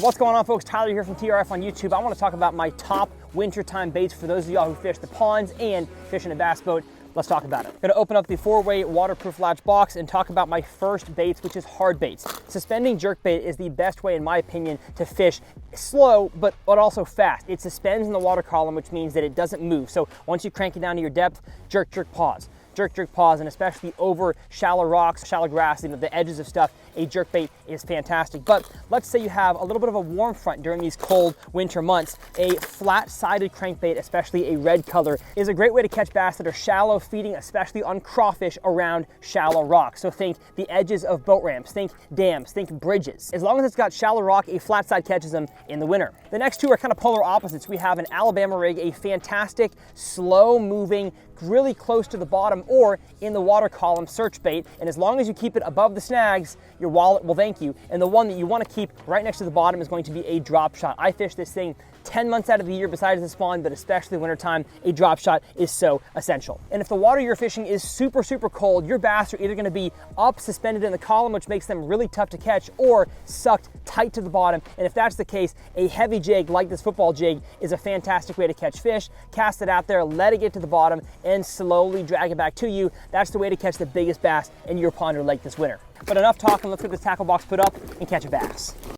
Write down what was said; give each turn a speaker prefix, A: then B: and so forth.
A: What's going on, folks? Tyler here from TRF on YouTube. I want to talk about my top wintertime baits for those of y'all who fish the ponds and fish in a bass boat. Let's talk about it. I'm gonna open up the 4-way waterproof latch box and talk about my first baits, which is hard baits. Suspending jerkbait is the best way, in my opinion, to fish slow, but also fast. It suspends in the water column, which means that it doesn't move. So once you crank it down to your depth, jerk, jerk, pause. Jerk, jerk, pause, and especially over shallow rocks, shallow grass, the edges of stuff, a jerkbait is fantastic. But let's say you have a little bit of a warm front during these cold winter months. A flat-sided crankbait, especially a red color, is a great way to catch bass that are shallow, feeding especially on crawfish around shallow rocks. So think the edges of boat ramps, think dams, think bridges. As long as it's got shallow rock, a flat side catches them in the winter. The next two are kind of polar opposites. We have an Alabama rig, a fantastic, slow-moving, really close to the bottom or in the water column search bait, and as long as you keep it above the snags, your wallet will thank you. And the one that you want to keep right next to the bottom is going to be a drop shot. I fish this thing 10 months out of the year besides the spawn, but especially wintertime, a drop shot is so essential. And if the water you're fishing is super, super cold, your bass are either going to be up suspended in the column, which makes them really tough to catch, or sucked tight to the bottom. And if that's the case, a heavy jig like this football jig is a fantastic way to catch fish. Cast it out there, let it get to the bottom, and slowly drag it back to you. That's the way to catch the biggest bass in your pond or lake this winter. But enough talking, let's get this tackle box put up and catch a bass.